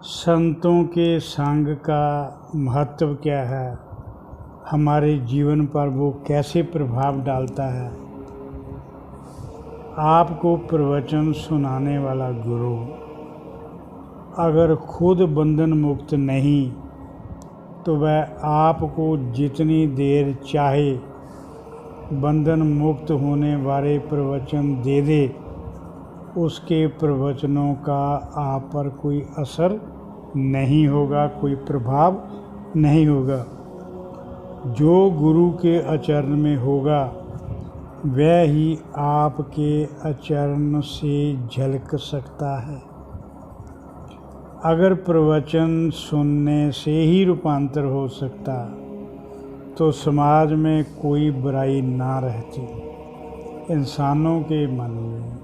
संतों के संग का महत्व क्या है, हमारे जीवन पर वो कैसे प्रभाव डालता है। आपको प्रवचन सुनाने वाला गुरु अगर खुद बंधन मुक्त नहीं तो वह आपको जितनी देर चाहे बंधन मुक्त होने वाले प्रवचन दे दे, उसके प्रवचनों का आप पर कोई असर नहीं होगा, कोई प्रभाव नहीं होगा। जो गुरु के आचरण में होगा वह ही आपके आचरण से झलक सकता है। अगर प्रवचन सुनने से ही रूपांतर हो सकता तो समाज में कोई बुराई ना रहती, इंसानों के मन में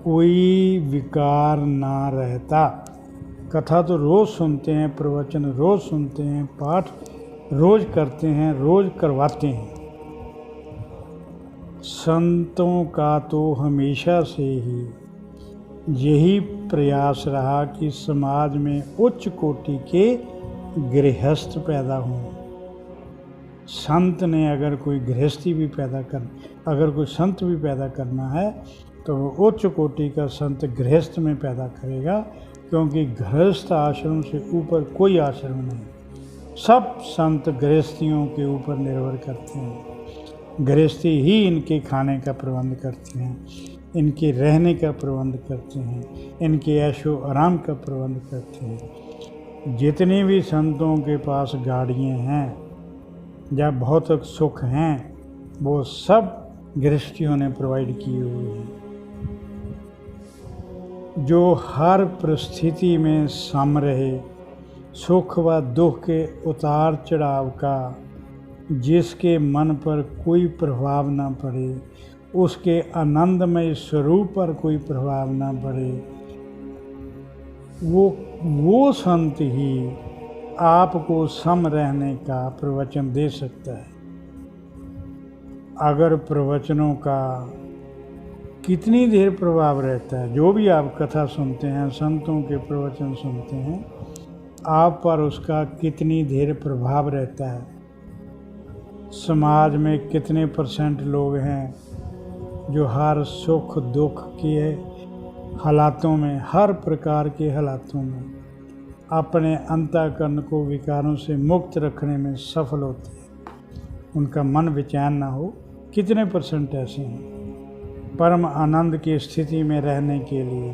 कोई विकार ना रहता। कथा तो रोज़ सुनते हैं, प्रवचन रोज़ सुनते हैं, पाठ रोज़ करते हैं, रोज़ करवाते हैं। संतों का तो हमेशा से ही यही प्रयास रहा कि समाज में उच्च कोटि के गृहस्थ पैदा हों। संत ने अगर कोई गृहस्थी भी अगर कोई संत भी पैदा करना है तो वो उच्च कोटि का संत गृहस्थ में पैदा करेगा, क्योंकि गृहस्थ आश्रम से ऊपर कोई आश्रम नहीं। सब संत गृहस्थियों के ऊपर निर्भर करते हैं। गृहस्थी ही इनके खाने का प्रबंध करते हैं, इनके रहने का प्रबंध करते हैं, इनके ऐशो आराम का प्रबंध करते हैं। जितने भी संतों के पास गाड़ियाँ हैं या भौतिक सुख हैं, वो सब गृहस्थियों ने प्रोवाइड किए हुए हैं। जो हर परिस्थिति में सम रहे, सुख व दुख के उतार चढ़ाव का जिसके मन पर कोई प्रभाव ना पड़े, उसके आनंदमय स्वरूप पर कोई प्रभाव ना पड़े, वो संत ही आपको सम रहने का प्रवचन दे सकता है। अगर प्रवचनों का कितनी देर प्रभाव रहता है, जो भी आप कथा सुनते हैं, संतों के प्रवचन सुनते हैं, आप पर उसका कितनी देर प्रभाव रहता है। समाज में कितने % लोग हैं जो हर सुख दुख के हालातों में, हर प्रकार के हालातों में अपने अंतःकरण को विकारों से मुक्त रखने में सफल होते हैं, उनका मन बेचैन ना हो। कितने % ऐसे हैं। परम आनंद की स्थिति में रहने के लिए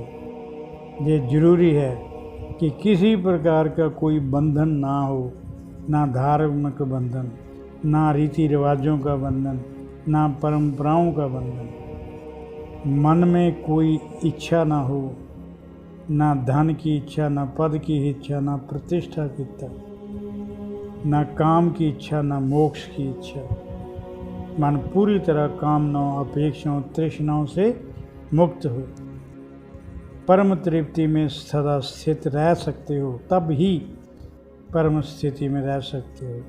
ये जरूरी है कि किसी प्रकार का कोई बंधन ना हो, ना धार्मिक बंधन, ना रीति रिवाजों का बंधन, ना परंपराओं का बंधन। मन में कोई इच्छा ना हो, ना धन की इच्छा, ना पद की इच्छा, ना प्रतिष्ठा की इच्छा, ना काम की इच्छा, ना मोक्ष की इच्छा। मन पूरी तरह कामनाओं, अपेक्षाओं, तृष्णाओं से मुक्त हो, परम तृप्ति में सदा स्थित रह सकते हो, तब ही परम स्थिति में रह सकते हो।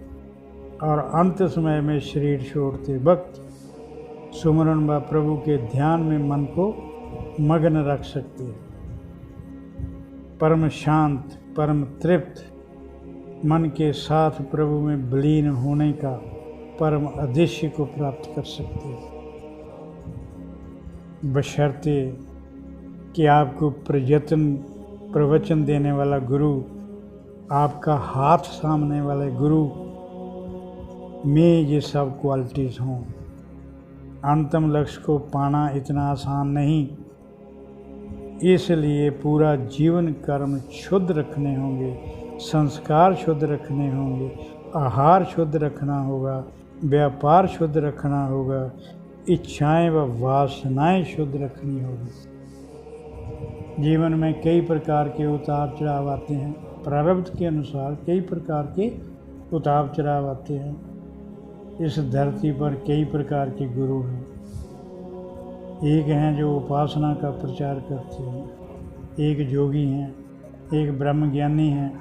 और अंत समय में शरीर छोड़ते वक्त सुमरन व प्रभु के ध्यान में मन को मग्न रख सकते हो। परम शांत, परम तृप्त मन के साथ प्रभु में विलीन होने का परम उद्देश्य को प्राप्त कर सकते हैं, बशर्ते कि आपको प्रवचन देने वाला गुरु, आपका हाथ सामने वाले गुरु में ये सब क्वालिटीज़ हों। अंतिम लक्ष्य को पाना इतना आसान नहीं, इसलिए पूरा जीवन कर्म शुद्ध रखने होंगे, संस्कार शुद्ध रखने होंगे, आहार शुद्ध रखना होगा, व्यापार शुद्ध रखना होगा, इच्छाएं व वासनाएं शुद्ध रखनी होगी। जीवन में कई प्रकार के उतार चढ़ाव आते हैं, प्रारब्ध के अनुसार कई प्रकार के उतार चढ़ाव आते हैं। इस धरती पर कई प्रकार के गुरु हैं। एक हैं जो उपासना का प्रचार करते हैं, एक योगी हैं, एक ब्रह्मज्ञानी हैं।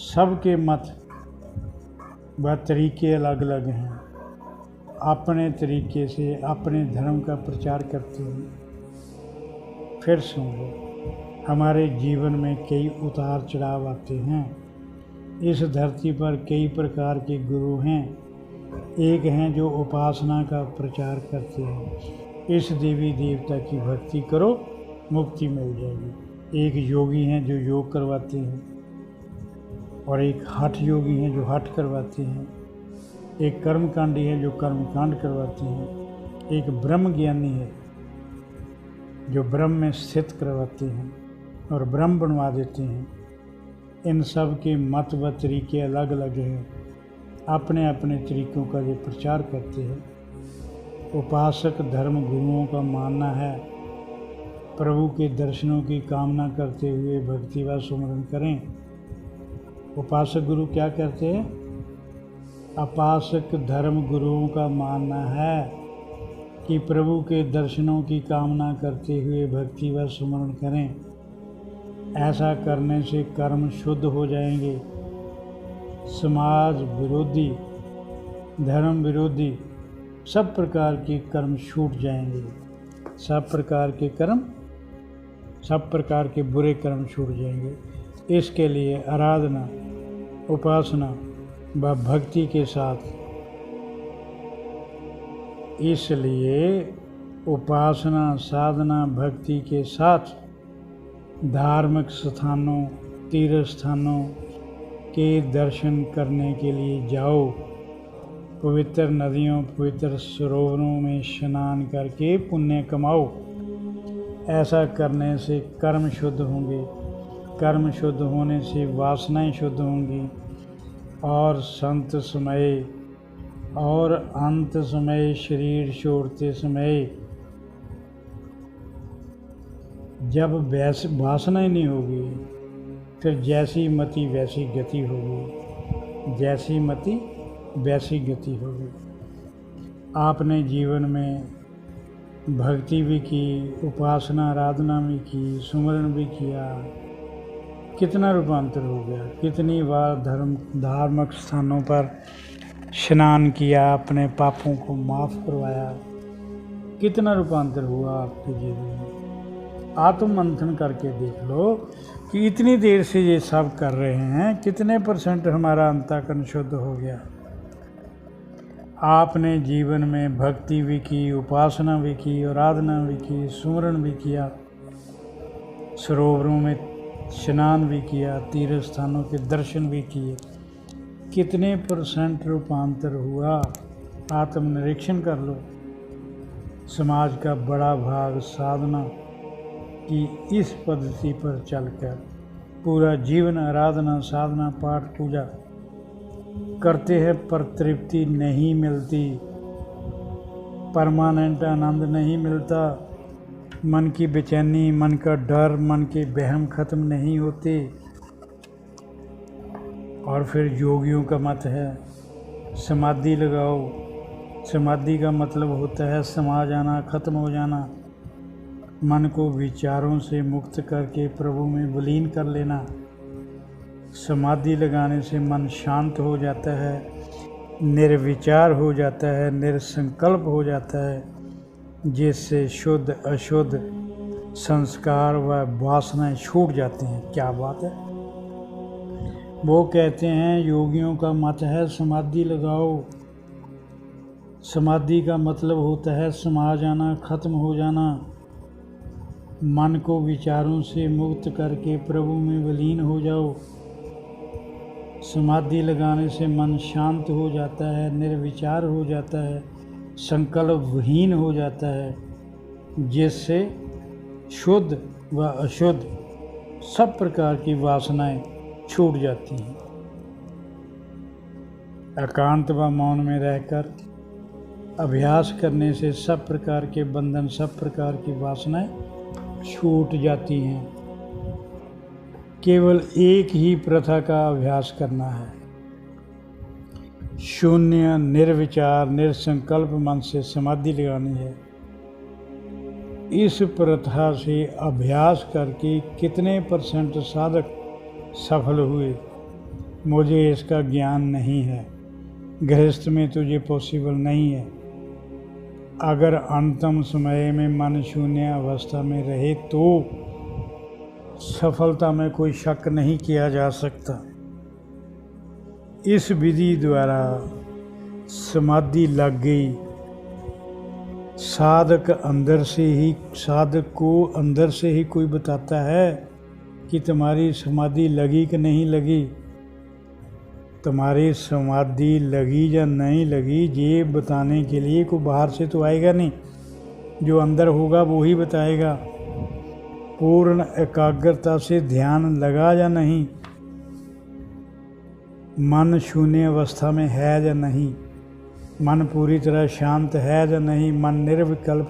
सबके मत व तरीके अलग अलग हैं, अपने तरीके से अपने धर्म का प्रचार करते हैं। फिर सुन लो। हमारे जीवन में कई उतार चढ़ाव आते हैं। इस धरती पर कई प्रकार के गुरु हैं। एक हैं जो उपासना का प्रचार करते हैं, इस देवी देवता की भक्ति करो मुक्ति मिल जाएगी। एक योगी हैं जो योग करवाते हैं, और एक हठ योगी हैं जो हठ करवाते हैं। एक कर्मकांडी है जो कर्मकांड करवाते हैं। एक ब्रह्म ज्ञानी है जो ब्रह्म में स्थित करवाते हैं और ब्रह्म बनवा देते हैं। इन सब के मत व तरीके अलग अलग हैं, अपने अपने तरीक़ों का ये प्रचार करते हैं। उपासक धर्म गुरुओं का मानना है प्रभु के दर्शनों की कामना करते हुए भक्ति व सुमरन करें। उपासक गुरु क्या करते हैं? उपासक धर्म गुरुओं का मानना है कि प्रभु के दर्शनों की कामना करते हुए भक्ति व सुमरन करें। ऐसा करने से कर्म शुद्ध हो जाएंगे। समाज विरोधी, धर्म विरोधी सब प्रकार के कर्म छूट जाएंगे। सब प्रकार के बुरे कर्म छूट जाएंगे। इसके लिए आराधना, उपासना व भक्ति के साथ, इसलिए उपासना साधना भक्ति के साथ धार्मिक स्थानों, तीर्थ स्थानों के दर्शन करने के लिए जाओ। पवित्र नदियों, पवित्र सरोवरों में स्नान करके पुण्य कमाओ। ऐसा करने से कर्म शुद्ध होंगे। कर्म शुद्ध होने से वासनाएं शुद्ध होंगी, और संत समय और अंत समय शरीर छोड़ते समय जब वासनाएं नहीं होगी, फिर जैसी मति वैसी गति होगी। जैसी मति वैसी गति होगी। आपने जीवन में भक्ति भी की, उपासना आराधना भी की, सुमरन भी किया, कितना रूपांतर हो गया। कितनी बार धार्मिक स्थानों पर स्नान किया, अपने पापों को माफ़ करवाया, कितना रूपांतर हुआ आपके जीवन में। आत्म मंथन करके देख लो कि इतनी देर से ये सब कर रहे हैं, कितने % हमारा अंतःकरण शुद्ध हो गया। आपने जीवन में भक्ति भी की, उपासना भी की, आराधना भी की, सुमरन भी किया, सरोवरों में स्नान भी किया, तीर्थ स्थानों के दर्शन भी किए, कितने % रूपांतर हुआ। आत्मनिरीक्षण कर लो। समाज का बड़ा भाग साधना की इस पद्धति पर चलकर पूरा जीवन आराधना, साधना, पाठ, पूजा करते हैं, पर तृप्ति नहीं मिलती, परमानेंट आनंद नहीं मिलता। मन की बेचैनी, मन का डर, मन के वहम खत्म नहीं होते। और फिर योगियों का मत है समाधि लगाओ। समाधि का मतलब होता है समा जाना, खत्म हो जाना, मन को विचारों से मुक्त करके प्रभु में विलीन कर लेना। समाधि लगाने से मन शांत हो जाता है, निर्विचार हो जाता है, निरसंकल्प हो जाता है, जिससे शुद्ध अशुद्ध संस्कार व वासनाएं छूट जाती हैं। क्या बात है। वो कहते हैं, योगियों का मत है समाधि लगाओ। समाधि का मतलब होता है समा जाना, खत्म हो जाना, मन को विचारों से मुक्त करके प्रभु में विलीन हो जाओ। समाधि लगाने से मन शांत हो जाता है, निर्विचार हो जाता है, संकल्प विहीन हो जाता है, जिससे शुद्ध व अशुद्ध सब प्रकार की वासनाएं छूट जाती हैं। एकांत व मौन में रहकर अभ्यास करने से सब प्रकार के बंधन, सब प्रकार की वासनाएं छूट जाती हैं। केवल एक ही प्रथा का अभ्यास करना है। शून्य, निर्विचार, निरसंकल्प मन से समाधि लगानी है। इस प्रथा से अभ्यास करके कितने % साधक सफल हुए, मुझे इसका ज्ञान नहीं है। गृहस्थ में तो ये पॉसिबल नहीं है। अगर अंतिम समय में मन शून्य अवस्था में रहे तो सफलता में कोई शक नहीं किया जा सकता। इस विधि द्वारा समाधि लग गई, साधक को अंदर से ही कोई बताता है कि तुम्हारी समाधि लगी कि नहीं लगी। तुम्हारी समाधि लगी या नहीं लगी ये बताने के लिए कोई बाहर से तो आएगा नहीं, जो अंदर होगा वो ही बताएगा। पूर्ण एकाग्रता से ध्यान लगा या नहीं, मन शून्य अवस्था में है या नहीं, मन पूरी तरह शांत है या नहीं, मन निर्विकल्प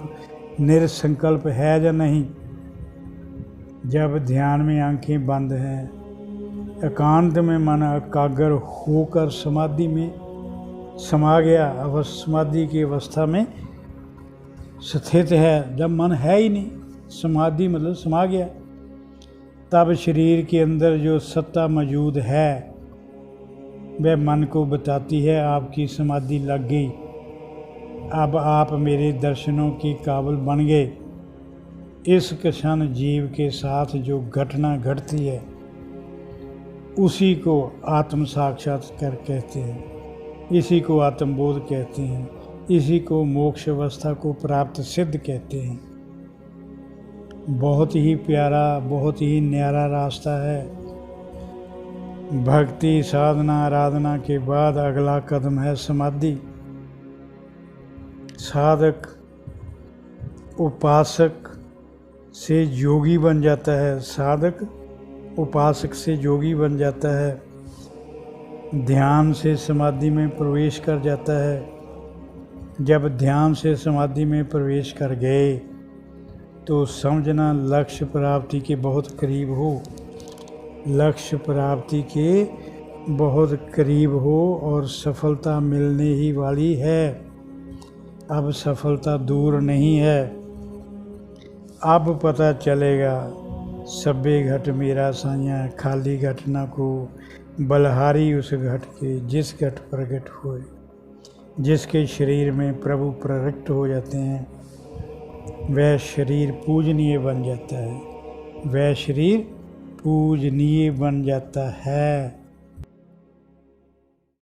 निरसंकल्प है या नहीं। जब ध्यान में आंखें बंद हैं, एकांत में मन एकाग्र होकर समाधि में समा गया, समाधि की अवस्था में स्थित है। जब मन है ही नहीं, समाधि मतलब समा गया, तब शरीर के अंदर जो सत्ता मौजूद है वह मन को बताती है आपकी समाधि लग गई, अब आप मेरे दर्शनों के काबिल बन गए। इस क्षण जीव के साथ जो घटना घटती है उसी को आत्म साक्षात्कार कहते हैं, इसी को आत्मबोध कहते हैं, इसी को मोक्ष अवस्था को प्राप्त सिद्ध कहते हैं। बहुत ही प्यारा, बहुत ही न्यारा रास्ता है। भक्ति साधना आराधना के बाद अगला कदम है समाधि। साधक उपासक से योगी बन जाता है, साधक उपासक से योगी बन जाता है, ध्यान से समाधि में प्रवेश कर जाता है। जब ध्यान से समाधि में प्रवेश कर गए तो समझना लक्ष्य प्राप्ति के बहुत करीब हो, लक्ष्य प्राप्ति के बहुत करीब हो और सफलता मिलने ही वाली है। अब सफलता दूर नहीं है। अब पता चलेगा सब्बे घट मेरा साया, खाली घट न को बलहारी उस घट के, जिस घट प्रगट होए। जिसके शरीर में प्रभु प्रकट हो जाते हैं वह शरीर पूजनीय बन जाता है, वह शरीर पूजनीय बन जाता है।